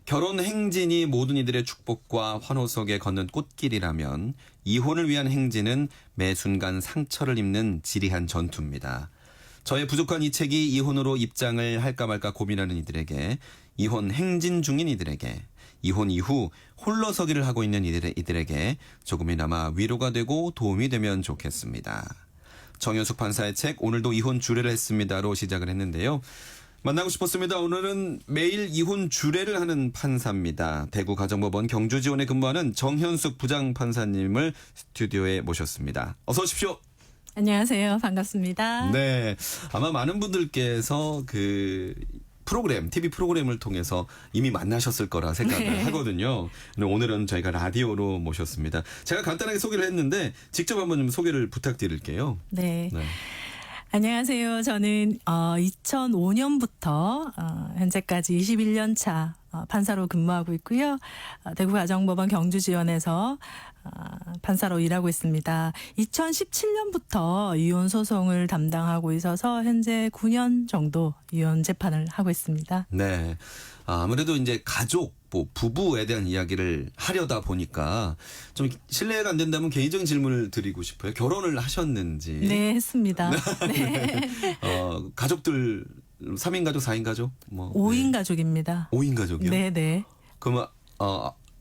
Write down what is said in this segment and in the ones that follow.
결혼 행진이 모든 이들의 축복과 환호 속에 걷는 꽃길이라면 이혼을 위한 행진은 매 순간 상처를 입는 지리한 전투입니다. 저의 부족한 이 책이 이혼으로 입장을 할까 말까 고민하는 이들에게, 이혼 행진 중인 이들에게, 이혼 이후 홀로서기를 하고 있는 이들에게 조금이나마 위로가 되고 도움이 되면 좋겠습니다. 정현숙 판사의 책 오늘도 이혼 주례를 했습니다로 시작을 했는데요. 만나고 싶었습니다. 오늘은 매일 이혼 주례를 하는 판사입니다. 대구 가정법원 경주지원에 근무하는 정현숙 부장판사님을 스튜디오에 모셨습니다. 어서 오십시오. 안녕하세요. 반갑습니다. 네, 아마 많은 분들께서 TV 프로그램을 통해서 이미 만나셨을 거라 생각을 하거든요. 오늘은 저희가 라디오로 모셨습니다. 제가 간단하게 소개를 했는데 직접 한번 좀 소개를 부탁드릴게요. 네. 안녕하세요. 저는 2005년부터 현재까지 21년 차 판사로 근무하고 있고요. 대구 가정법원 경주지원에서 판사로 일하고 있습니다. 2017년부터 이혼 소송을 담당하고 있어서 현재 9년 정도 이혼 재판을 하고 있습니다. 네. 아무래도 이제 가족, 부부에 대한 이야기를 하려다 보니까 좀 실례가 안 된다면 개인적인 질문을 드리고 싶어요. 결혼을 하셨는지. 네, 했습니다. 네. 가족들 3인 가족, 4인 가족? 5인 가족입니다. 5인 가족이요? 네. 그러면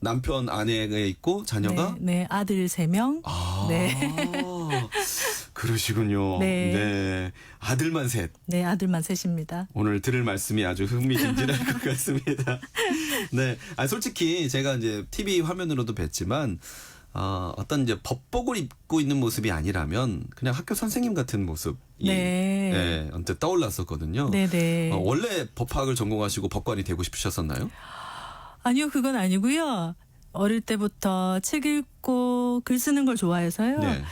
남편, 아내가 있고 자녀가? 네, 아들 3명. 네. 그러시군요. 네. 아들만 셋. 네, 아들만 셋입니다. 오늘 들을 말씀이 아주 흥미진진할 것 같습니다. 네. 솔직히 제가 이제 TV 화면으로도 뵀지만, 어떤 이제 법복을 입고 있는 모습이 아니라면 그냥 학교 선생님 같은 모습이 언뜻 떠올랐었거든요. 네네. 원래 법학을 전공하시고 법관이 되고 싶으셨었나요? 아니요, 그건 아니고요. 어릴 때부터 책 읽고 글 쓰는 걸 좋아해서요. 네.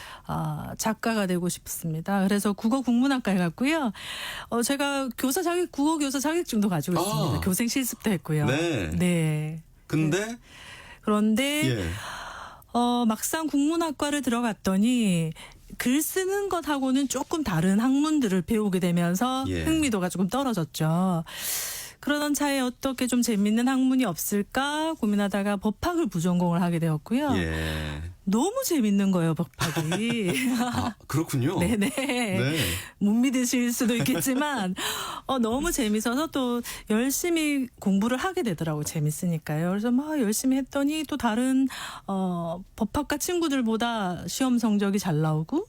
작가가 되고 싶습니다. 그래서 국어국문학과에 갔고요. 제가 국어 교사 자격증도 가지고 있습니다. 교생 실습도 했고요. 네. 근데? 그런데 막상 국문학과를 들어갔더니 글 쓰는 것하고는 조금 다른 학문들을 배우게 되면서 흥미도가 조금 떨어졌죠. 그러던 차에 어떻게 좀 재밌는 학문이 없을까 고민하다가 법학을 부전공을 하게 되었고요. 너무 재밌는 거예요, 법학이. 그렇군요. 네네. 못 믿으실 수도 있겠지만 너무 재밌어서 또 열심히 공부를 하게 되더라고요. 재밌으니까요. 그래서 막 열심히 했더니 또 다른 법학과 친구들보다 시험 성적이 잘 나오고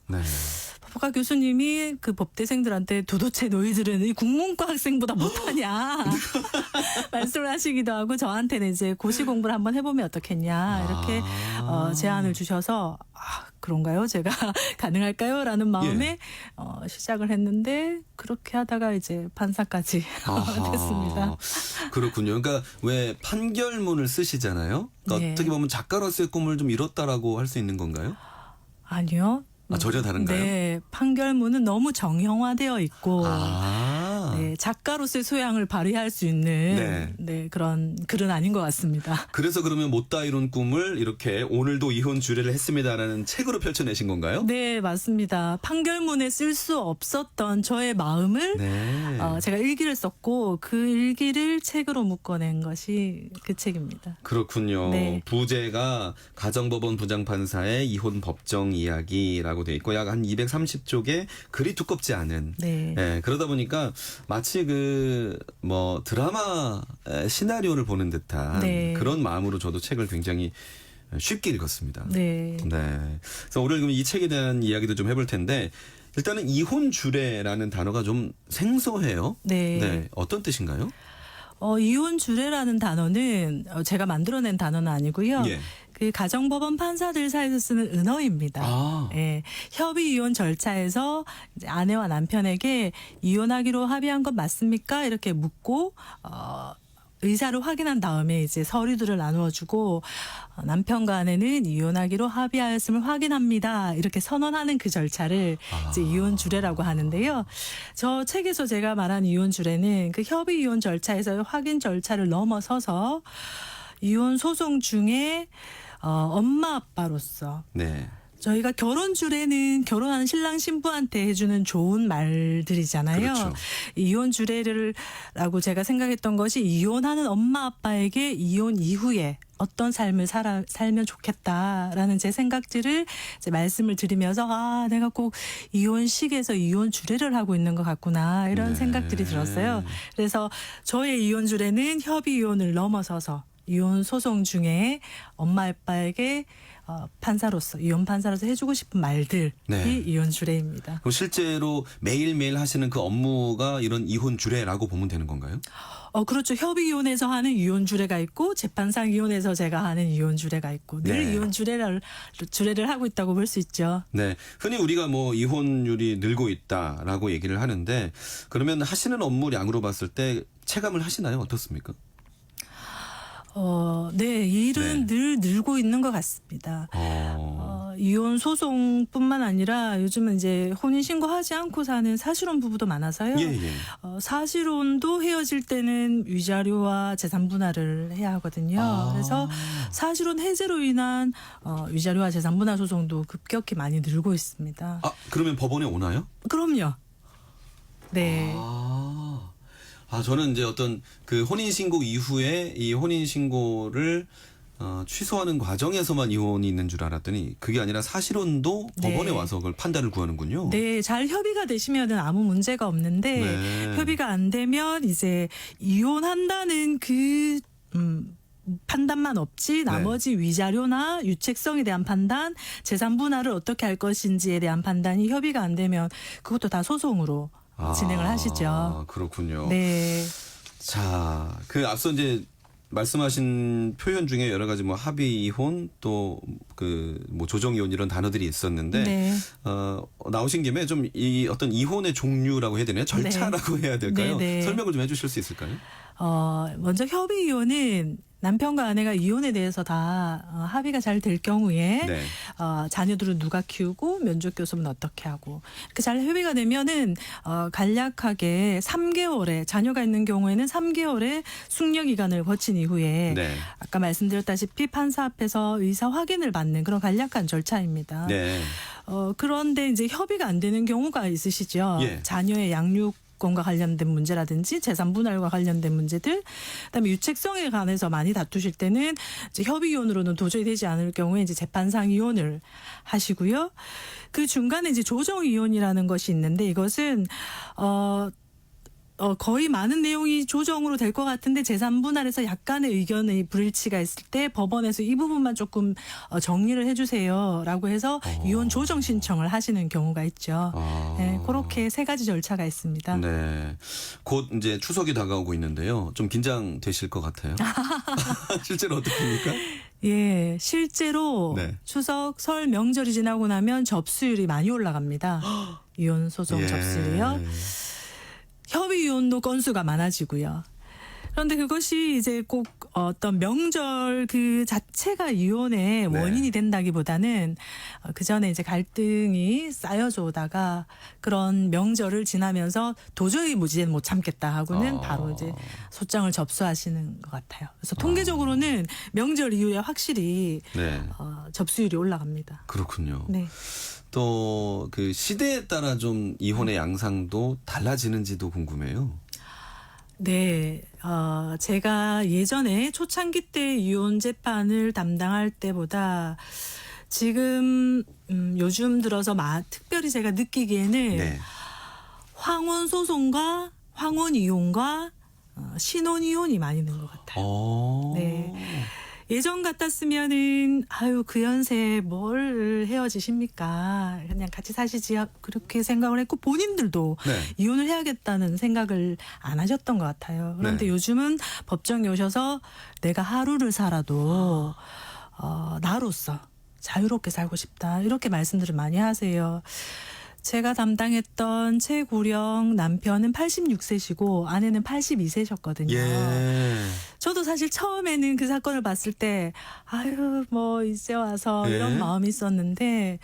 법학과 교수님이 그 법대생들한테 도대체 너희들은 이 국문과 학생보다 못하냐 말씀을 하시기도 하고 저한테는 이제 고시 공부를 한번 해보면 어떻겠냐 이렇게 제안을 주셔서 그런가요? 제가 가능할까요? 라는 마음에 시작을 했는데 그렇게 하다가 이제 판사까지 됐습니다. 그렇군요. 그러니까 왜 판결문을 쓰시잖아요. 그러니까 어떻게 보면 작가로서의 꿈을 좀 이뤘다라고 할 수 있는 건가요? 아니요. 전혀 다른가요? 네, 판결문은 너무 정형화되어 있고 작가로서의 소양을 발휘할 수 있는 그런 글은 아닌 것 같습니다. 그래서 그러면 못다 이룬 꿈을 이렇게 오늘도 이혼 주례를 했습니다라는 책으로 펼쳐내신 건가요? 네, 맞습니다. 판결문에 쓸 수 없었던 저의 마음을 제가 일기를 썼고 그 일기를 책으로 묶어낸 것이 그 책입니다. 그렇군요. 부제가 가정법원 부장판사의 이혼 법정 이야기라고 돼 있고 약 한 230쪽에 글이 두껍지 않은 그러다 보니까 마치 드라마 시나리오를 보는 듯한 그런 마음으로 저도 책을 굉장히 쉽게 읽었습니다. 그래서 오늘 그럼 이 책에 대한 이야기도 좀 해볼 텐데 일단은 이혼 주례라는 단어가 좀 생소해요. 어떤 뜻인가요? 이혼 주례라는 단어는 제가 만들어낸 단어는 아니고요. 그 가정법원 판사들 사이에서 쓰는 은어입니다. 협의 이혼 절차에서 이제 아내와 남편에게 이혼하기로 합의한 것 맞습니까? 이렇게 묻고 의사를 확인한 다음에 이제 서류들을 나누어주고 남편과 아내는 이혼하기로 합의하였음을 확인합니다. 이렇게 선언하는 그 절차를 이제 이혼 주례라고 하는데요. 저 책에서 제가 말한 이혼 주례는 그 협의 이혼 절차에서의 확인 절차를 넘어서서 이혼 소송 중에 엄마 아빠로서 저희가 결혼 주례는 결혼하는 신랑 신부한테 해주는 좋은 말들이잖아요. 그렇죠. 이혼 주례라고 제가 생각했던 것이 이혼하는 엄마 아빠에게 이혼 이후에 어떤 삶을 살면 좋겠다라는 제 생각들을 이제 말씀을 드리면서 내가 꼭 이혼식에서 이혼 주례를 하고 있는 것 같구나 이런 네. 생각들이 들었어요. 그래서 저의 이혼 주례는 협의 이혼을 넘어서서 이혼 소송 중에 엄마 아빠에게 판사로서 이혼 판사로서 해주고 싶은 말들이 네. 이혼 주례입니다. 그럼 실제로 매일매일 하시는 그 업무가 이런 이혼 주례라고 보면 되는 건가요? 그렇죠. 협의 이혼에서 하는 이혼 주례가 있고 재판상 이혼에서 제가 하는 이혼 주례가 있고 늘 네. 이혼 주례를 하고 있다고 볼 수 있죠. 네. 흔히 우리가 뭐 이혼율이 늘고 있다라고 얘기를 하는데 그러면 하시는 업무량으로 봤을 때 체감을 하시나요? 어떻습니까? 네, 일은 네. 늘 늘고 있는 것 같습니다. 이혼 소송뿐만 아니라 요즘은 이제 혼인 신고하지 않고 사는 사실혼 부부도 많아서요. 예, 예. 사실혼도 헤어질 때는 위자료와 재산 분할을 해야 하거든요. 그래서 사실혼 해제로 인한 위자료와 재산 분할 소송도 급격히 많이 늘고 있습니다. 그러면 법원에 오나요? 그럼요. 네. 저는 이제 어떤 그 혼인신고 이후에 이 혼인신고를 취소하는 과정에서만 이혼이 있는 줄 알았더니 그게 아니라 사실혼도 네. 법원에 와서 그걸 판단을 구하는군요. 네, 잘 협의가 되시면은 아무 문제가 없는데 네. 협의가 안 되면 이제 이혼한다는 그 판단만 없지 나머지 위자료나 유책성에 대한 판단, 재산 분할을 어떻게 할 것인지에 대한 판단이 협의가 안 되면 그것도 다 소송으로 진행을 하시죠. 그렇군요. 네. 자, 그 앞서 이제 말씀하신 표현 중에 여러 가지 뭐 합의 이혼 또 그 뭐 조정 이혼 이런 단어들이 있었는데 네. 나오신 김에 좀 이 어떤 이혼의 종류라고 해야 되나요? 절차라고 해야 될까요? 네, 네. 설명을 좀 해주실 수 있을까요? 먼저 협의 이혼은 남편과 아내가 이혼에 대해서 다 합의가 잘 될 경우에 네. 자녀들은 누가 키우고 면접 교섭은 어떻게 하고 이렇게 잘 협의가 되면은 간략하게 3개월에 자녀가 있는 경우에는 3개월의 숙려 기간을 거친 이후에 네. 아까 말씀드렸다시피 판사 앞에서 의사 확인을 받는 그런 간략한 절차입니다. 네. 그런데 이제 협의가 안 되는 경우가 있으시죠. 예. 자녀의 양육권과 관련된 문제라든지 재산 분할과 관련된 문제들, 그다음에 유책성에 관해서 많이 다투실 때는 이제 협의 이혼으로는 도저히 되지 않을 경우에 이제 재판상 이혼을 하시고요. 그 중간에 이제 조정 이혼이라는 것이 있는데 이것은 거의 많은 내용이 조정으로 될 것 같은데 재산 분할에서 약간의 의견의 불일치가 있을 때 법원에서 이 부분만 조금 정리를 해주세요라고 해서 이혼 조정 신청을 하시는 경우가 있죠. 네, 그렇게 세 가지 절차가 있습니다. 네. 곧 이제 추석이 다가오고 있는데요. 좀 긴장되실 것 같아요. 실제로 어떻습니까? 예, 실제로 네. 추석 설 명절이 지나고 나면 접수율이 많이 올라갑니다. 이혼 소송 예. 접수율이요. 협의 이혼도 건수가 많아지고요. 그런데 그것이 이제 꼭 어떤 명절 그 자체가 이혼의 네. 원인이 된다기보다는 그 전에 이제 갈등이 쌓여져 오다가 그런 명절을 지나면서 도저히 이제는 못 참겠다 하고는 바로 이제 소장을 접수하시는 것 같아요. 그래서 통계적으로는 명절 이후에 확실히 네. 접수율이 올라갑니다. 그렇군요. 네. 또 그 시대에 따라 좀 이혼의 양상도 달라지는지도 궁금해요. 네, 제가 예전에 초창기 때 이혼 재판을 담당할 때보다 지금 요즘 들어서 특별히 제가 느끼기에는 네. 황혼 소송과 황혼 이혼과 신혼 이혼이 많이 는 것 같아요. 네. 예전 같았으면은 그 연세에 뭘 헤어지십니까? 그냥 같이 사시지 그렇게 생각을 했고 본인들도 네. 이혼을 해야겠다는 생각을 안 하셨던 것 같아요. 그런데 네. 요즘은 법정에 오셔서 내가 하루를 살아도 나로서 자유롭게 살고 싶다 이렇게 말씀들을 많이 하세요. 제가 담당했던 최고령 남편은 86세시고 아내는 82세셨거든요. 예. 저도 사실 처음에는 그 사건을 봤을 때 뭐 이제 와서 예. 이런 마음이 있었는데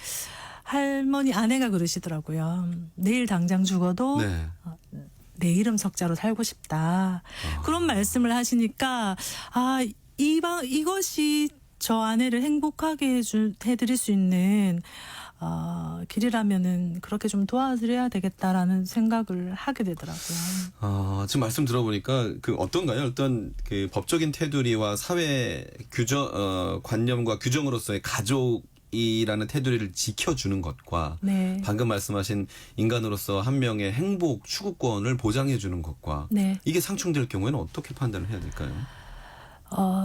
할머니 아내가 그러시더라고요. 내일 당장 죽어도 네. 내 이름 석자로 살고 싶다. 그런 말씀을 하시니까 이것이 저 아내를 행복하게 해드릴 수 있는 길이라면은 그렇게 좀 도와드려야 되겠다라는 생각을 하게 되더라고요. 지금 말씀 들어보니까 그 어떤가요? 어떤 그 법적인 테두리와 사회 관념과 규정으로서의 가족이라는 테두리를 지켜주는 것과 네. 방금 말씀하신 인간으로서 한 명의 행복 추구권을 보장해주는 것과 네. 이게 상충될 경우에는 어떻게 판단을 해야 될까요?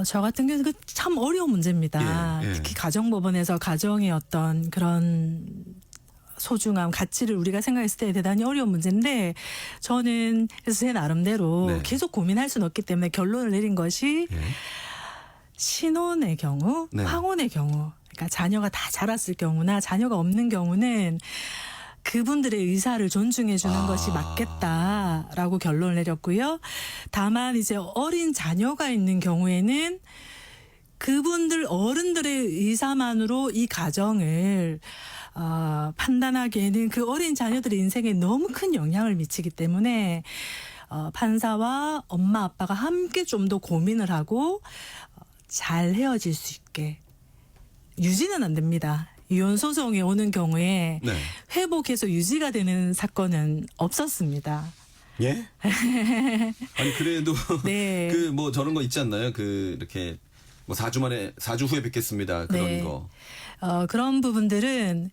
저 같은 경우는 참 어려운 문제입니다. 예, 예. 특히 가정법원에서 가정의 어떤 그런 소중함, 가치를 우리가 생각했을 때 대단히 어려운 문제인데 저는 그래서 제 나름대로 네. 계속 고민할 수는 없기 때문에 결론을 내린 것이 예. 신혼의 경우, 네. 황혼의 경우, 그러니까 자녀가 다 자랐을 경우나 자녀가 없는 경우는 그분들의 의사를 존중해 주는 것이 맞겠다라고 결론을 내렸고요. 다만 이제 어린 자녀가 있는 경우에는 그분들 어른들의 의사만으로 이 가정을 판단하기에는 그 어린 자녀들의 인생에 너무 큰 영향을 미치기 때문에 판사와 엄마 아빠가 함께 좀 더 고민을 하고 잘 헤어질 수 있게 유지는 안 됩니다. 이혼 소송이 오는 경우에 네. 회복해서 유지가 되는 사건은 없었습니다. 예? 아니 그래도 네. 그 뭐 저런 거 있지 않나요? 그 이렇게 뭐 4주 후에 뵙겠습니다. 그런 네. 거. 그런 부분들은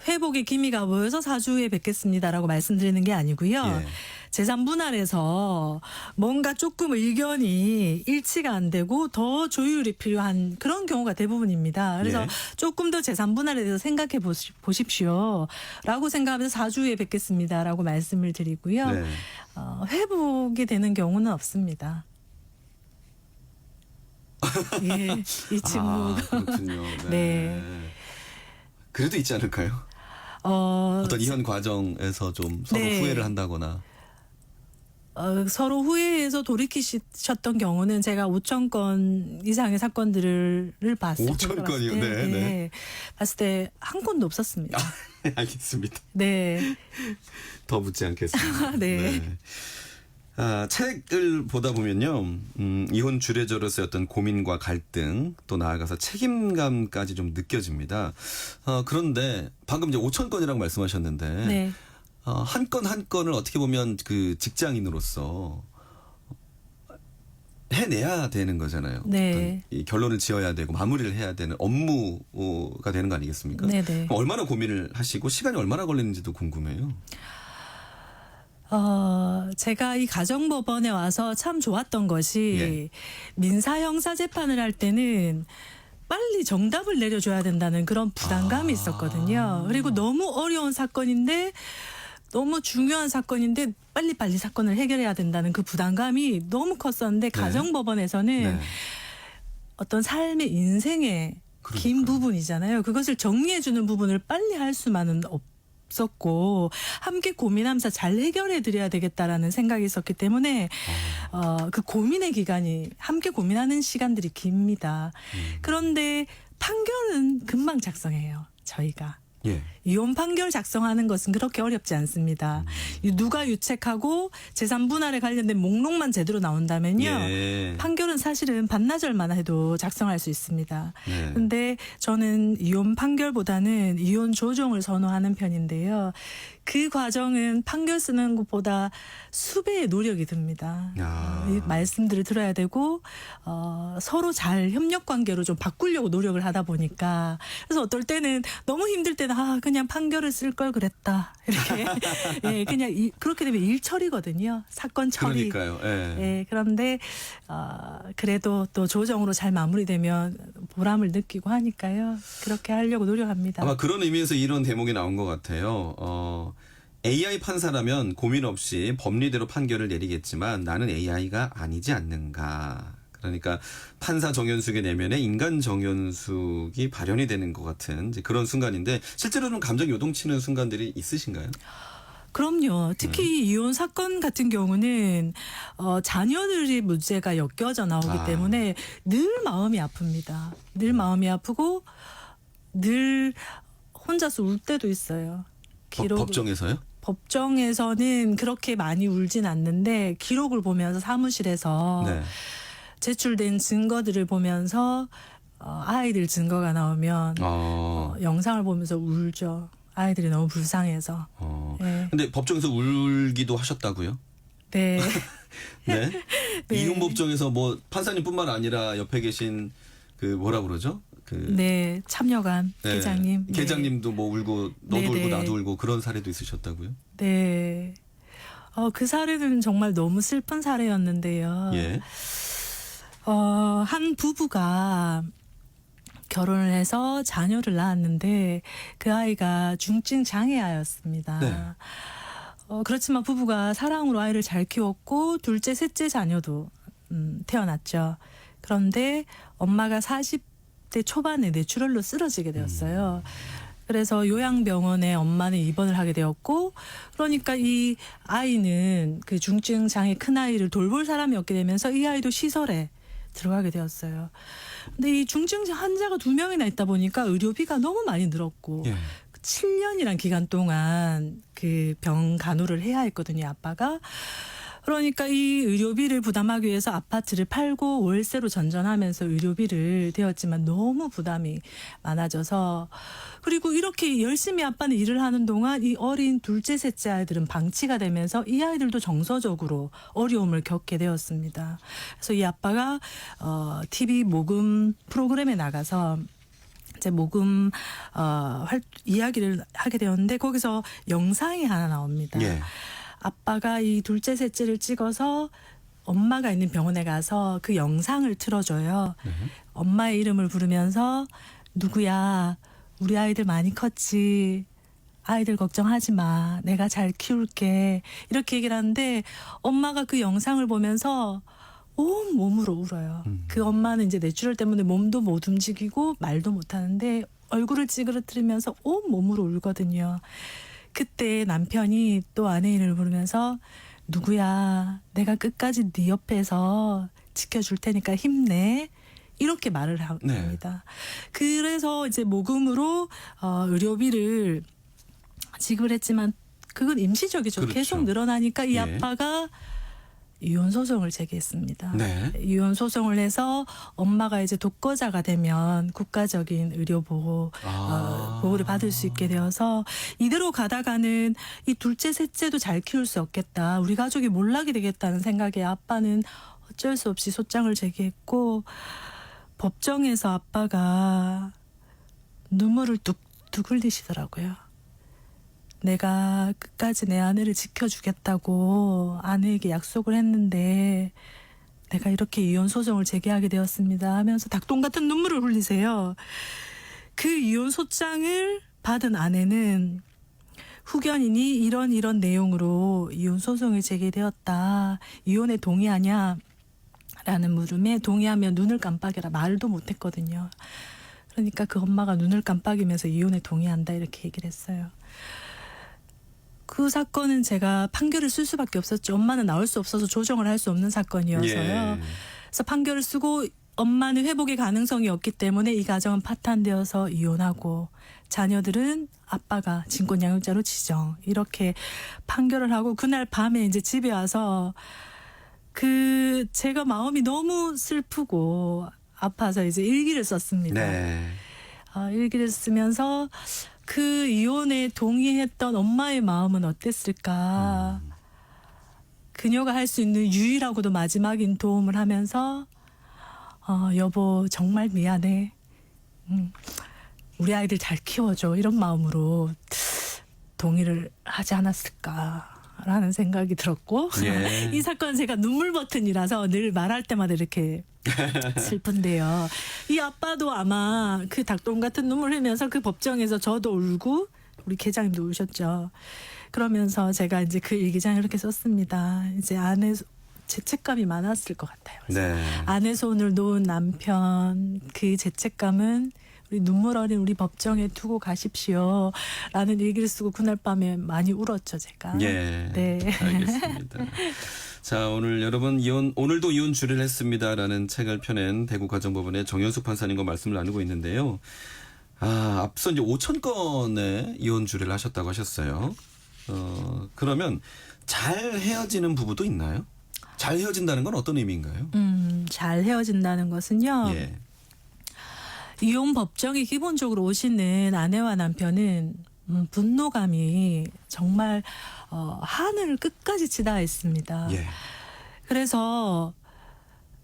회복의 기미가 보여서 4주 후에 뵙겠습니다라고 말씀드리는 게 아니고요. 예. 재산 분할에서 뭔가 조금 의견이 일치가 안 되고 더 조율이 필요한 그런 경우가 대부분입니다. 그래서 예. 조금 더 재산 분할에 대해서 생각해 보십시오라고 생각하면서 4주 후에 뵙겠습니다라고 말씀을 드리고요. 네. 회복이 되는 경우는 없습니다. 예, 이 친구. 그렇군요. 네. 네. 그래도 있지 않을까요? 어떤 이혼 과정에서 좀 서로 네. 후회를 한다거나. 서로 후회해서 돌이키셨던 경우는 제가 5천 건 이상의 사건들을 봤을 때 5천 건이요? 네, 네. 봤을 때 한 건도 없었습니다. 알겠습니다. 네. 더 묻지 않겠습니다. 네. 책을 보다 보면요, 이혼 주례자로서의 어떤 고민과 갈등, 또 나아가서 책임감까지 좀 느껴집니다. 그런데 방금 이제 5천 건이라고 말씀하셨는데, 네. 한 건 한 건을 어떻게 보면 그 직장인으로서 해내야 되는 거잖아요. 네. 어떤 이 결론을 지어야 되고 마무리를 해야 되는 업무가 되는 거 아니겠습니까? 네네. 그럼 얼마나 고민을 하시고 시간이 얼마나 걸리는지도 궁금해요. 제가 이 가정법원에 와서 참 좋았던 것이 예. 민사 형사 재판을 할 때는 빨리 정답을 내려줘야 된다는 그런 부담감이 있었거든요. 그리고 너무 어려운 사건인데 너무 중요한 사건인데 빨리빨리 사건을 해결해야 된다는 그 부담감이 너무 컸었는데 가정법원에서는 네. 어떤 삶의 인생의 긴 부분이잖아요. 그것을 정리해주는 부분을 빨리 할 수만은 없었고 함께 고민하면서 잘 해결해 드려야 되겠다라는 생각이 있었기 때문에 그 고민의 기간이 함께 고민하는 시간들이 깁니다. 그런데 판결은 금방 작성해요. 저희가. 예. 이혼 판결 작성하는 것은 그렇게 어렵지 않습니다. 누가 유책하고 재산 분할에 관련된 목록만 제대로 나온다면요. 예. 판결은 사실은 반나절만 해도 작성할 수 있습니다. 네. 근데 저는 이혼 판결보다는 이혼 조정을 선호하는 편인데요. 그 과정은 판결 쓰는 것보다 수배의 노력이 듭니다. 이 말씀들을 들어야 되고 서로 잘 협력 관계로 좀 바꾸려고 노력을 하다 보니까 그래서 어떨 때는 너무 힘들 때는 그냥 판결을 쓸 걸 그랬다 이렇게 예, 그냥 그렇게 되면 일 처리거든요. 사건 처리. 그러니까요. 예. 예, 그런데 그래도 또 조정으로 잘 마무리되면 보람을 느끼고 하니까요. 그렇게 하려고 노력합니다. 아마 그런 의미에서 이런 대목이 나온 것 같아요. AI 판사라면 고민 없이 법리대로 판결을 내리겠지만 나는 AI가 아니지 않는가. 그러니까 판사 정연숙의 내면에 인간 정연숙이 발현이 되는 것 같은 이제 그런 순간인데 실제로는 감정 요동치는 순간들이 있으신가요? 그럼요. 특히 이혼 사건 같은 경우는 자녀들의 문제가 엮여져 나오기 때문에 늘 마음이 아픕니다. 늘 마음이 아프고 늘 혼자서 울 때도 있어요. 법정에서요? 법정에서는 그렇게 많이 울진 않는데 기록을 보면서 사무실에서 네. 제출된 증거들을 보면서 아이들 증거가 나오면 어. 영상을 보면서 울죠. 아이들이 너무 불쌍해서. 네. 근데 법정에서 울기도 하셨다고요? 네. 네. 네. 이혼 법정에서 뭐 판사님뿐만 아니라 옆에 계신 그 뭐라 그러죠? 그 네, 참여관 네. 계장님. 네. 계장님도 뭐 울고 너도 네, 울고 네. 나도 울고 그런 사례도 있으셨다고요? 네. 그 사례는 정말 너무 슬픈 사례였는데요. 예. 한 부부가 결혼을 해서 자녀를 낳았는데 그 아이가 중증 장애아였습니다. 네. 그렇지만 부부가 사랑으로 아이를 잘 키웠고 둘째, 셋째 자녀도 태어났죠. 그런데 엄마가 40대 초반에 뇌출혈로 쓰러지게 되었어요. 그래서 요양병원에 엄마는 입원을 하게 되었고, 그러니까 이 아이는 그 중증 장애 큰 아이를 돌볼 사람이 없게 되면서 이 아이도 시설에 들어가게 되었어요. 근데 이 중증 환자가 2명이나 있다 보니까 의료비가 너무 많이 늘었고 예. 7년이란 기간 동안 그 병 간호를 해야 했거든요, 아빠가. 그러니까 이 의료비를 부담하기 위해서 아파트를 팔고 월세로 전전하면서 의료비를 대었지만 너무 부담이 많아져서, 그리고 이렇게 열심히 아빠는 일을 하는 동안 이 어린 둘째, 셋째 아이들은 방치가 되면서 이 아이들도 정서적으로 어려움을 겪게 되었습니다. 그래서 이 아빠가 TV 모금 프로그램에 나가서 이제 모금 이야기를 하게 되었는데 거기서 영상이 하나 나옵니다. 예. 아빠가 이 둘째 셋째를 찍어서 엄마가 있는 병원에 가서 그 영상을 틀어줘요. 엄마의 이름을 부르면서 누구야, 우리 아이들 많이 컸지, 아이들 걱정하지 마, 내가 잘 키울게, 이렇게 얘기를 하는데 엄마가 그 영상을 보면서 온 몸으로 울어요. 그 엄마는 이제 뇌출혈 때문에 몸도 못 움직이고 말도 못 하는데 얼굴을 찌그러뜨리면서 온 몸으로 울거든요. 그때 남편이 또 아내 이름을 부르면서 누구야, 내가 끝까지 네 옆에서 지켜줄 테니까 힘내, 이렇게 말을 합니다. 그래서 이제 모금으로 의료비를 지급했지만 그건 임시적이죠. 그렇죠. 계속 늘어나니까 이 예. 아빠가 이혼 소송을 제기했습니다. 네. 이혼 소송을 해서 엄마가 이제 독거자가 되면 국가적인 의료 보호 보호를 받을 수 있게 되어서 이대로 가다가는 이 둘째 셋째도 잘 키울 수 없겠다, 우리 가족이 몰락이 되겠다는 생각에 아빠는 어쩔 수 없이 소장을 제기했고, 법정에서 아빠가 눈물을 뚝뚝 흘리시더라고요. 내가 끝까지 내 아내를 지켜주겠다고 아내에게 약속을 했는데 내가 이렇게 이혼 소송을 제기하게 되었습니다 하면서 닭똥 같은 눈물을 흘리세요. 그 이혼 소장을 받은 아내는 후견인이 이런 내용으로 이혼 소송이 제기되었다, 이혼에 동의하냐 라는 물음에 동의하면 눈을 깜빡여라, 말도 못했거든요. 그러니까 그 엄마가 눈을 깜빡이면서 이혼에 동의한다 이렇게 얘기를 했어요. 그 사건은 제가 판결을 쓸 수밖에 없었죠. 엄마는 나올 수 없어서 조정을 할 수 없는 사건이어서요. 예. 그래서 판결을 쓰고 엄마는 회복의 가능성이 없기 때문에 이 가정은 파탄되어서 이혼하고 자녀들은 아빠가 진권양육자로 지정, 이렇게 판결을 하고 그날 밤에 이제 집에 와서 제가 마음이 너무 슬프고 아파서 이제 일기를 썼습니다. 네. 일기를 쓰면서 그 이혼에 동의했던 엄마의 마음은 어땠을까. 그녀가 할 수 있는 유일하고도 마지막인 도움을 하면서 여보 정말 미안해, 우리 아이들 잘 키워줘, 이런 마음으로 동의를 하지 않았을까라는 생각이 들었고 예. 이 사건은 제가 눈물 버튼이라서 늘 말할 때마다 이렇게 슬픈데요. 이 아빠도 아마 그 닭똥 같은 눈물 흘리면서 그 법정에서 저도 울고 우리 계장님도 우셨죠. 그러면서 제가 이제 그 일기장에 이렇게 썼습니다. 이제 아내 죄책감이 많았을 것 같아요. 네. 아내 손을 놓은 남편, 그 죄책감은 우리 눈물 어린 우리 법정에 두고 가십시오 라는 일기를 쓰고 그날 밤에 많이 울었죠, 제가. 예. 네. 알겠습니다. 자, 오늘 여러분 오늘도 이혼 주례를 했습니다라는 책을 펴낸 대구가정법원의 정현숙 판사님과 말씀을 나누고 있는데요. 앞서 이제 5천 건의 이혼 주례를 하셨다고 하셨어요. 그러면 잘 헤어지는 부부도 있나요? 잘 헤어진다는 건 어떤 의미인가요? 잘 헤어진다는 것은요. 예. 이혼 법정에 기본적으로 오시는 아내와 남편은 분노감이 정말 하늘을 끝까지 치다 있습니다. 예. 그래서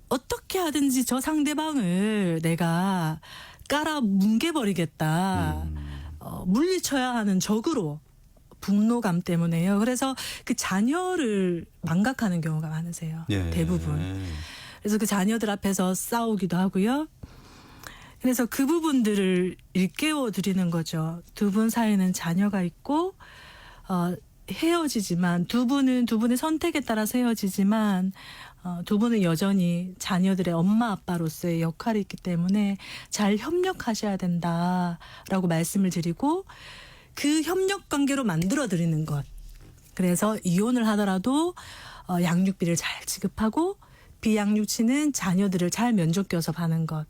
어떻게 하든지 저 상대방을 내가 깔아 뭉개버리겠다. 물리쳐야 하는 적으로 분노감 때문에요. 그래서 그 자녀를 망각하는 경우가 많으세요. 예. 대부분. 그래서 그 자녀들 앞에서 싸우기도 하고요. 그래서 그 부분들을 일깨워 드리는 거죠. 두 분 사이는 자녀가 있고 헤어지지만 두 분의 선택에 따라서 헤어지지만 두 분은 여전히 자녀들의 엄마 아빠로서의 역할이 있기 때문에 잘 협력하셔야 된다라고 말씀을 드리고 그 협력 관계로 만들어 드리는 것. 그래서 이혼을 하더라도 양육비를 잘 지급하고 비양육치는 자녀들을 잘 면족교섭 하는 것.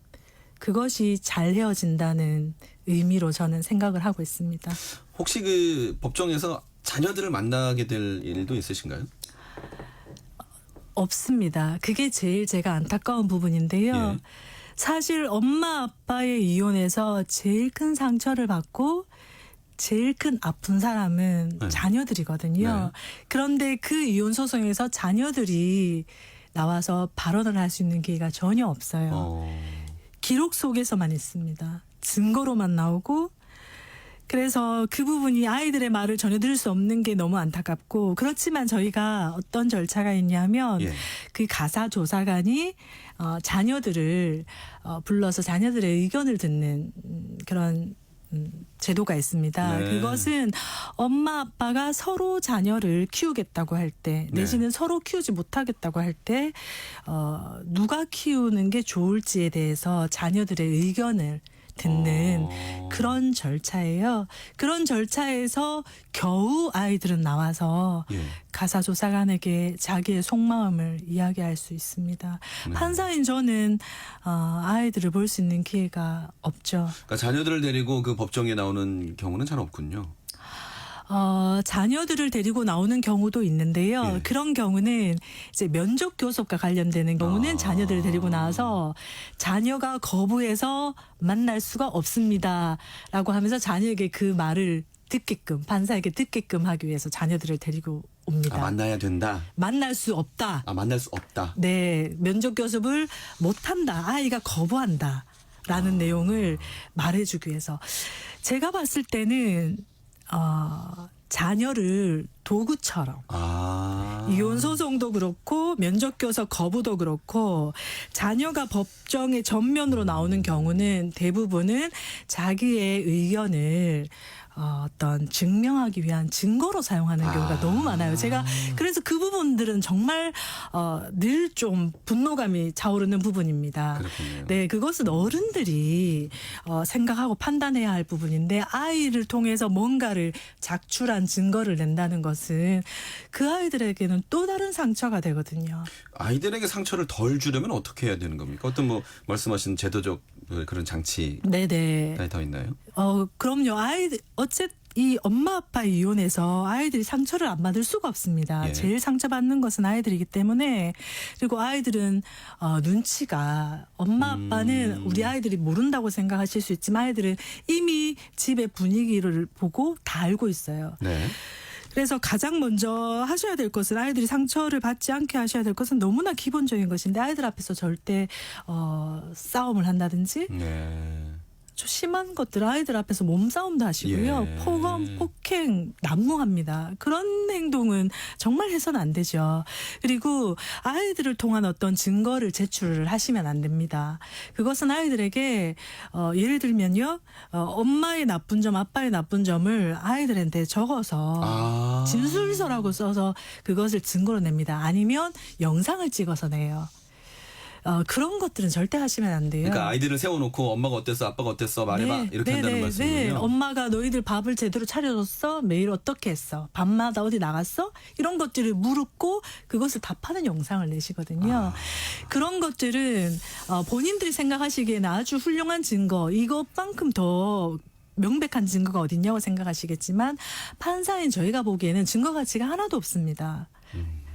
그것이 잘 헤어진다는 의미로 저는 생각을 하고 있습니다. 혹시 그 법정에서 자녀들을 만나게 될 일도 있으신가요? 없습니다. 그게 제일 제가 안타까운 부분인데요. 예. 사실 엄마 아빠의 이혼에서 제일 큰 상처를 받고 제일 큰 아픈 사람은 네. 자녀들이거든요. 네. 그런데 그 이혼 소송에서 자녀들이 나와서 발언을 할 수 있는 기회가 전혀 없어요. 기록 속에서만 있습니다. 증거로만 나오고 그래서 그 부분이 아이들의 말을 전혀 들을 수 없는 게 너무 안타깝고 그렇지만 저희가 어떤 절차가 있냐면 예. 그 가사조사관이 자녀들을 불러서 자녀들의 의견을 듣는 그런 제도가 있습니다. 네. 그것은 엄마 아빠가 서로 자녀를 키우겠다고 할 때 내지는 서로 키우지 못하겠다고 할 때 누가 키우는 게 좋을지에 대해서 자녀들의 의견을 듣는 그런 절차예요. 그런 절차에서 겨우 아이들은 나와서 예. 가사조사관에게 자기의 속마음을 이야기할 수 있습니다. 판사인 저는 아이들을 볼 수 있는 기회가 없죠. 그러니까 자녀들을 데리고 그 법정에 나오는 경우는 잘 없군요. 자녀들을 데리고 나오는 경우도 있는데요. 예. 그런 경우는 이제 면접 교섭과 관련되는 경우는 자녀들을 데리고 나와서 자녀가 거부해서 만날 수가 없습니다라고 하면서 자녀에게 그 말을 듣게끔 판사에게 듣게끔 하기 위해서 자녀들을 데리고 옵니다. 만나야 된다. 만날 수 없다. 만날 수 없다. 네, 면접 교섭을 못한다. 아이가 거부한다라는 내용을 말해주기 위해서 제가 봤을 때는 자녀를 도구처럼 이혼 소송도 그렇고 면접 교섭 거부도 그렇고 자녀가 법정에 전면으로 나오는 경우는 대부분은 자기의 의견을 어떤 증명하기 위한 증거로 사용하는 경우가 너무 많아요. 제가 그래서 그 부분들은 정말 늘 좀 분노감이 차오르는 부분입니다. 그렇군요. 네, 그것은 어른들이 생각하고 판단해야 할 부분인데 아이를 통해서 뭔가를 작출한 증거를 낸다는 것은 그 아이들에게는 또 다른 상처가 되거든요. 아이들에게 상처를 덜 주려면 어떻게 해야 되는 겁니까? 어떤 뭐 말씀하신 제도적 그런 장치가 네네. 더 있나요? 그럼요. 이 엄마 아빠 이혼해서 아이들이 상처를 안 받을 수가 없습니다. 예. 제일 상처받는 것은 아이들이기 때문에 그리고 아이들은 눈치가 엄마 아빠는 우리 아이들이 모른다고 생각하실 수 있지만 아이들은 이미 집의 분위기를 보고 다 알고 있어요. 네. 그래서 가장 먼저 하셔야 될 것은 아이들이 상처를 받지 않게 하셔야 될 것은 너무나 기본적인 것인데 아이들 앞에서 절대 싸움을 한다든지 네. 좀 심한 것들 아이들 앞에서 몸싸움도 하시고요. 예. 폭언, 폭행 난무합니다. 그런 행동은 정말 해서는 안 되죠. 그리고 아이들을 통한 어떤 증거를 제출을 하시면 안 됩니다. 그것은 아이들에게 예를 들면요. 엄마의 나쁜 점, 아빠의 나쁜 점을 아이들한테 적어서 진술서라고 써서 그것을 증거로 냅니다. 아니면 영상을 찍어서 내요. 그런 것들은 절대 하시면 안 돼요. 그러니까 아이들을 세워놓고 엄마가 어땠어, 아빠가 어땠어 말해봐 이렇게 한다는 말씀이군요. 네. 엄마가 너희들 밥을 제대로 차려줬어? 매일 어떻게 했어? 밤마다 어디 나갔어? 이런 것들을 물었고 그것을 답하는 영상을 내시거든요. 그런 것들은 본인들이 생각하시기에는 아주 훌륭한 증거 이것만큼 더 명백한 증거가 어딨냐고 생각하시겠지만 판사인 저희가 보기에는 증거 가치가 하나도 없습니다.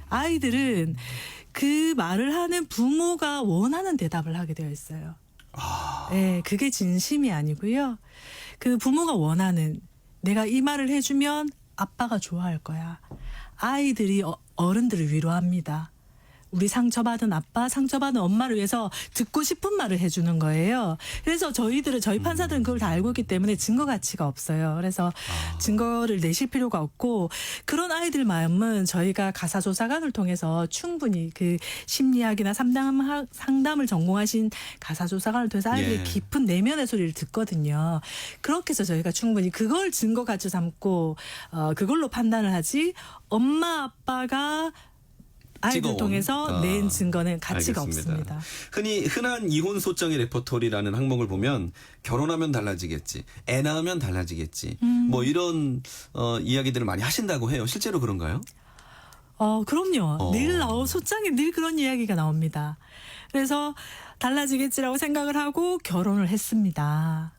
아이들은 그 말을 하는 부모가 원하는 대답을 하게 되어 있어요. 네, 그게 진심이 아니고요. 그 부모가 원하는 내가 이 말을 해주면 아빠가 좋아할 거야. 아이들이 어른들을 위로합니다. 우리 상처받은 아빠, 상처받은 엄마를 위해서 듣고 싶은 말을 해주는 거예요. 그래서 저희 판사들은 그걸 다 알고 있기 때문에 증거 가치가 없어요. 그래서 증거를 내실 필요가 없고 그런 아이들 마음은 저희가 가사조사관을 통해서 충분히 그 심리학이나 상담을 전공하신 가사조사관을 통해서 아이들의 예. 깊은 내면의 소리를 듣거든요. 그렇게 해서 저희가 충분히 그걸 증거 가치 삼고 그걸로 판단을 하지 엄마 아빠가 아이들 찍어온. 통해서 낸 증거는 가치가 알겠습니다. 없습니다. 흔한 이혼 소장의 레퍼토리라는 항목을 보면 결혼하면 달라지겠지, 애 낳으면 달라지겠지, 뭐 이런 이야기들을 많이 하신다고 해요. 실제로 그런가요? 그럼요. 늘 소장에 늘 그런 이야기가 나옵니다. 그래서 달라지겠지라고 생각을 하고 결혼을 했습니다.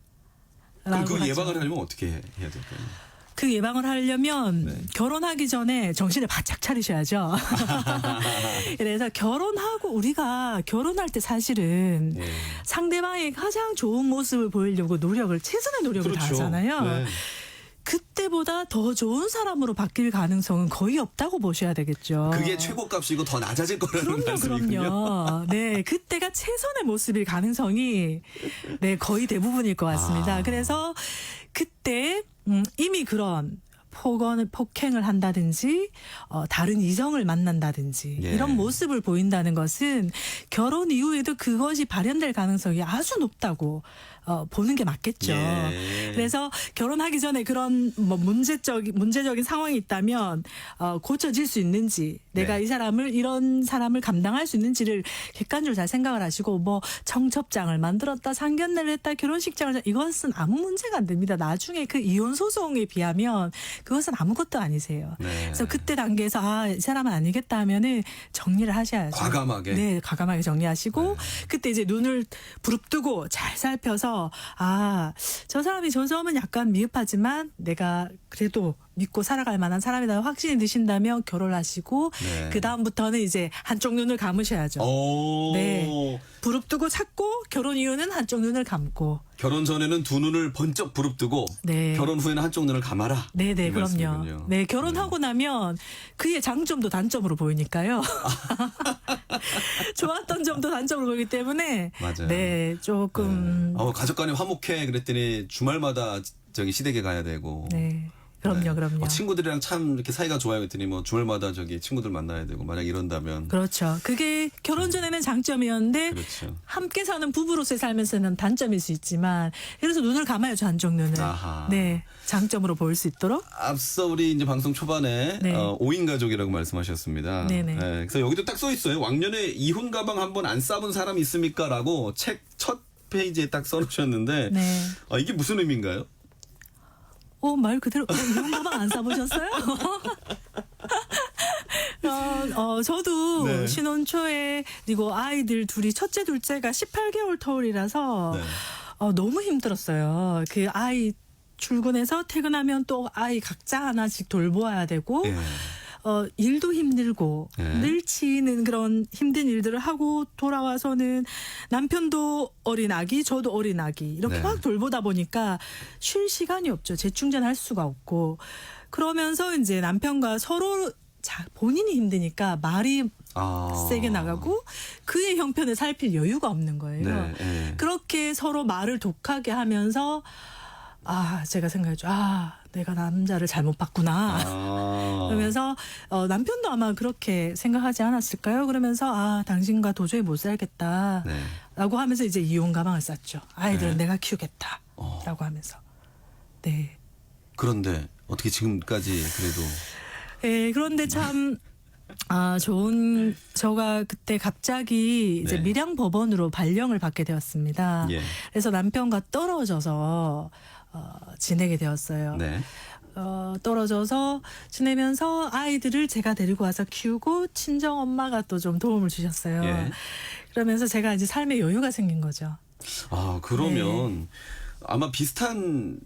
그럼 그 라고 예방을 하죠. 하려면 어떻게 해야 될까요? 그 예방을 하려면 네. 결혼하기 전에 정신을 바짝 차리셔야죠. 그래서 결혼하고 우리가 결혼할 때 사실은 네. 상대방의 가장 좋은 모습을 보이려고 최선의 노력을 그렇죠. 다하잖아요. 네. 그때보다 더 좋은 사람으로 바뀔 가능성은 거의 없다고 보셔야 되겠죠. 그게 최고값이고 더 낮아질 거라는 말씀이군요. 그럼요. 네, 그때가 최선의 모습일 가능성이 네 거의 대부분일 것 같습니다. 그래서 그때 이미 그런 폭행을 한다든지 다른 이성을 만난다든지 예. 이런 모습을 보인다는 것은 결혼 이후에도 그것이 발현될 가능성이 아주 높다고 보는 게 맞겠죠. 예. 그래서 결혼하기 전에 그런 뭐 문제적인 상황이 있다면 고쳐질 수 있는지 내가 네. 이런 사람을 감당할 수 있는지를 객관적으로 잘 생각을 하시고 뭐 청첩장을 만들었다, 상견례를 했다, 결혼식장을 이것은 아무 문제가 안 됩니다. 나중에 그 이혼 소송에 비하면 그것은 아무것도 아니세요. 네. 그래서 그때 단계에서 이 사람은 아니겠다 하면은 정리를 하셔야죠. 과감하게. 네, 과감하게 정리하시고 그때 이제 눈을 부릅뜨고 잘 살펴서 저 사람이 저 점은 약간 미흡하지만 내가 그래도 믿고 살아갈 만한 사람이다 확신이 드신다면 결혼하시고 네. 그 다음부터는 이제 한쪽 눈을 감으셔야죠. 네. 부릅뜨고 찾고 결혼 이후는 한쪽 눈을 감고. 결혼 전에는 두 눈을 번쩍 부릅뜨고 네. 결혼 후에는 한쪽 눈을 감아라. 네네, 이 그럼요. 말씀이군요. 네, 결혼하고 나면 그의 장점도 단점으로 보이니까요. 좋았던 점도 단점으로 보이기 때문에. 맞아요. 네, 조금. 가족간에 화목해 그랬더니 주말마다 저기 시댁에 가야 되고. 네. 그럼요. 친구들이랑 참 이렇게 사이가 좋아요 그랬더니 뭐 주말마다 저기 친구들 만나야 되고 만약 이런다면. 그렇죠. 그게 결혼 전에는 장점이었는데 그렇죠. 함께 사는 부부로서의 삶에서는 단점일 수 있지만 그래서 눈을 감아야죠, 한쪽 눈을. 아하. 네, 장점으로 보일 수 있도록. 앞서 우리 이제 방송 초반에 네. 5인 가족이라고 말씀하셨습니다. 네네. 네, 그래서 여기도 딱 써 있어요. 왕년에 이혼 가방 한 번 안 싸본 사람 있습니까?라고 책 첫 페이지에 딱 써놓으셨는데 네. 이게 무슨 의미인가요? 말 그대로 이런 가방 안 써보셨어요? 저도 네. 신혼 초에 그리고 아이들 둘이 첫째 둘째가 18개월 터울이라서 네. 너무 힘들었어요. 그 아이 출근해서 퇴근하면 또 아이 각자 하나씩 돌보아야 되고 예. 일도 힘들고 네. 늘 치이는 그런 힘든 일들을 하고 돌아와서는 남편도 어린 아기, 저도 어린 아기 이렇게 네. 막 돌보다 보니까 쉴 시간이 없죠. 재충전할 수가 없고 그러면서 이제 남편과 서로 본인이 힘드니까 말이 세게 나가고 그의 형편을 살필 여유가 없는 거예요. 네, 네. 그렇게 서로 말을 독하게 하면서 제가 생각했죠. 내가 남자를 잘못 봤구나. 그러면서 남편도 아마 그렇게 생각하지 않았을까요? 그러면서 당신과 도저히 못 살겠다. 네. 라고 하면서 이제 이혼 가방을 쌌죠. 아이들은 네. 내가 키우겠다. 라고 하면서. 네. 그런데 어떻게 지금까지 그래도 네, 그런데 참 제가 그때 갑자기 이제 네. 밀양 법원으로 발령을 받게 되었습니다. 예. 그래서 남편과 떨어져서 지내게 되었어요. 네. 떨어져서 지내면서 아이들을 제가 데리고 와서 키우고 친정 엄마가 또 좀 도움을 주셨어요. 예. 그러면서 제가 이제 삶의 여유가 생긴 거죠. 그러면 아마 비슷한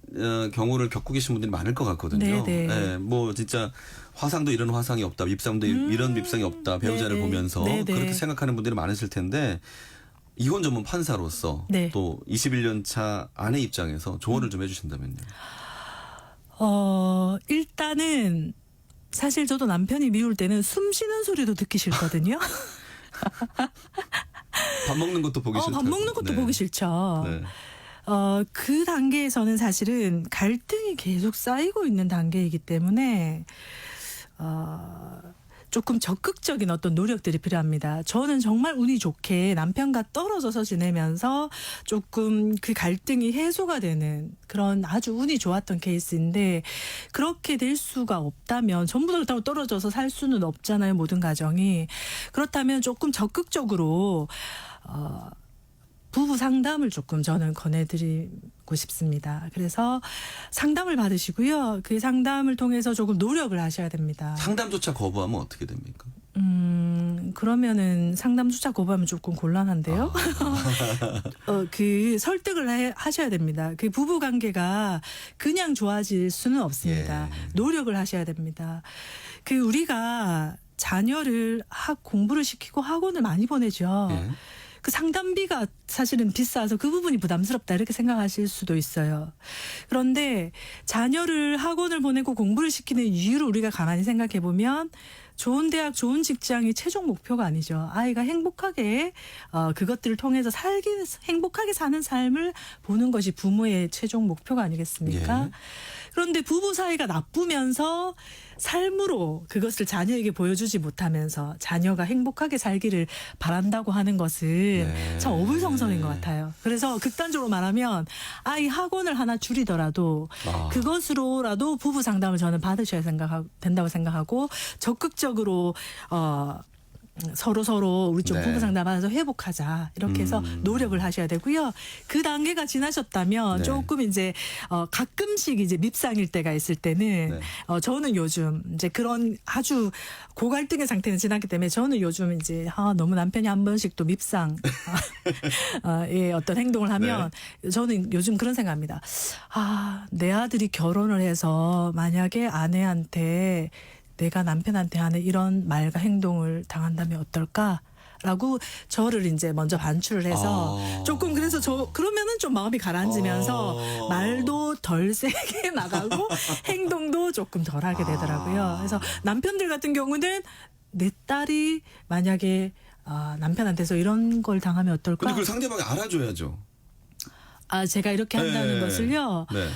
경우를 겪고 계신 분들이 많을 것 같거든요. 네, 네. 네, 뭐 진짜 화상도 이런 화상이 없다, 밉상도 이런 밉상이 없다, 배우자를 네, 네. 보면서 네, 네. 그렇게 생각하는 분들이 많으실 텐데 이혼 전문 판사로서 네. 또 21년 차 아내 입장에서 조언을 좀 해주신다면요. 일단은 사실 저도 남편이 미울 때는 숨 쉬는 소리도 듣기 싫거든요. 밥 먹는 것도 보기 싫다. 밥 먹는 것도 보기 싫죠. 네. 그 단계에서는 사실은 갈등이 계속 쌓이고 있는 단계이기 때문에 조금 적극적인 어떤 노력들이 필요합니다. 저는 정말 운이 좋게 남편과 떨어져서 지내면서 조금 그 갈등이 해소가 되는 그런 아주 운이 좋았던 케이스인데, 그렇게 될 수가 없다면 전부 다 떨어져서 살 수는 없잖아요, 모든 가정이. 그렇다면 조금 적극적으로 부부 상담을 조금 저는 권해드리고 싶습니다. 그래서 상담을 받으시고요. 그 상담을 통해서 조금 노력을 하셔야 됩니다. 상담조차 거부하면 어떻게 됩니까? 그러면은 상담조차 거부하면 조금 곤란한데요. 그 설득을 하셔야 됩니다. 그 부부 관계가 그냥 좋아질 수는 없습니다. 예. 노력을 하셔야 됩니다. 그 우리가 자녀를 공부를 시키고 학원을 많이 보내죠. 예. 그 상담비가 사실은 비싸서 그 부분이 부담스럽다 이렇게 생각하실 수도 있어요. 그런데 자녀를 학원을 보내고 공부를 시키는 이유를 우리가 가만히 생각해 보면 좋은 대학, 좋은 직장이 최종 목표가 아니죠. 아이가 행복하게 그것들을 통해서 행복하게 사는 삶을 보는 것이 부모의 최종 목표가 아니겠습니까? 예. 그런데 부부 사이가 나쁘면서 삶으로 그것을 자녀에게 보여주지 못하면서 자녀가 행복하게 살기를 바란다고 하는 것은 네. 참 어불성설인 것 같아요. 그래서 극단적으로 말하면 아이 학원을 하나 줄이더라도 그것으로라도 부부 상담을 저는 받으셔야 된다고 생각하고, 적극적으로 서로 우리 좀 네. 부부 상담하면서 회복하자 이렇게 해서 노력을 하셔야 되고요. 그 단계가 지나셨다면 네. 조금 이제 가끔씩 이제 밉상일 때가 있을 때는 네. 저는 요즘 이제 그런 아주 고갈등의 상태는 지났기 때문에 저는 요즘 이제 너무 남편이 한 번씩 또 밉상 예, 어떤 행동을 하면 저는 요즘 그런 생각합니다. 내 아들이 결혼을 해서 만약에 아내한테 내가 남편한테 하는 이런 말과 행동을 당한다면 어떨까라고 저를 이제 먼저 반출을 해서 조금, 그래서 그러면은 좀 마음이 가라앉으면서 말도 덜 세게 나가고 행동도 조금 덜 하게 되더라고요. 그래서 남편들 같은 경우는 내 딸이 만약에 남편한테서 이런 걸 당하면 근데 어떨까? 그걸 상대방이 알아줘야죠. 제가 이렇게 한다는 네. 것을요. 네.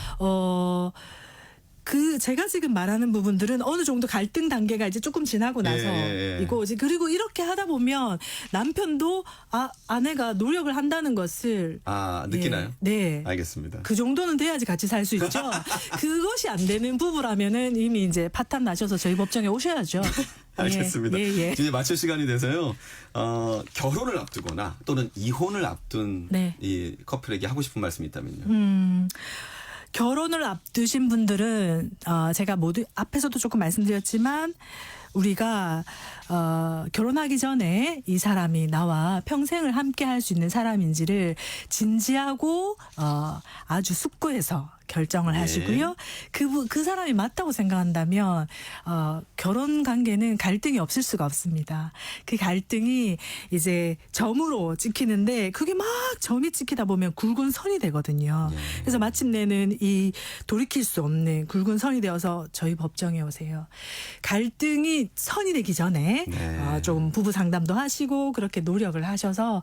제가 지금 말하는 부분들은 어느 정도 갈등 단계가 이제 조금 지나고 나서 이거 그리고 이렇게 하다 보면 남편도 아내가 노력을 한다는 것을 느끼나요? 네. 알겠습니다. 그 정도는 돼야지 같이 살 수 있죠. 그것이 안 되는 부부라면은 이미 이제 파탄 나셔서 저희 법정에 오셔야죠. 알겠습니다. 예. 이제 마칠 시간이 돼서요. 결혼을 앞두거나 또는 이혼을 앞둔 이 커플에게 하고 싶은 말씀이 있다면요. 결혼을 앞두신 분들은 제가 모두 앞에서도 조금 말씀드렸지만 우리가 결혼하기 전에 이 사람이 나와 평생을 함께 할 수 있는 사람인지를 진지하고 아주 숙고해서 결정을 하시고요. 그 사람이 맞다고 생각한다면 결혼 관계는 갈등이 없을 수가 없습니다. 그 갈등이 이제 점으로 찍히는데 그게 막 점이 찍히다 보면 굵은 선이 되거든요. 그래서 마침내는 이 돌이킬 수 없는 굵은 선이 되어서 저희 법정에 오세요. 갈등이 선이 되기 전에 좀 부부 상담도 하시고 그렇게 노력을 하셔서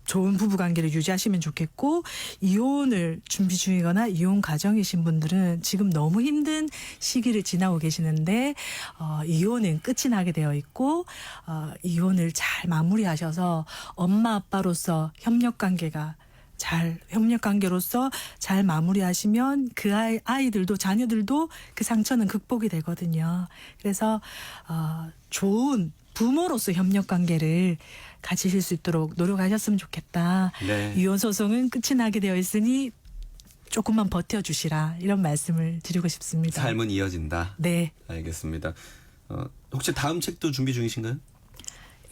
좋은 부부 관계를 유지하시면 좋겠고, 이혼을 준비 중이거나 이혼 가정이신 분들은 지금 너무 힘든 시기를 지나고 계시는데 이혼은 끝이 나게 되어 있고 이혼을 잘 마무리하셔서 엄마 아빠로서 협력관계로서 잘 마무리하시면 그 아이들도 자녀들도 그 상처는 극복이 되거든요. 그래서 좋은 부모로서 협력관계를 가지실 수 있도록 노력하셨으면 좋겠다. 이혼 소송은 끝이 나게 되어 있으니 조금만 버텨주시라, 이런 말씀을 드리고 싶습니다. 삶은 이어진다. 네. 알겠습니다. 혹시 다음 책도 준비 중이신가요?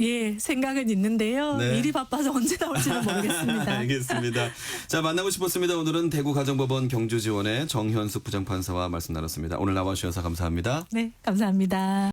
예, 생각은 있는데요. 일이 바빠서 언제 나올지는 모르겠습니다. 알겠습니다. 자, 만나고 싶었습니다. 오늘은 대구가정법원 경주지원의 정현숙 부장판사와 말씀 나눴습니다. 오늘 나와주셔서 감사합니다. 네, 감사합니다.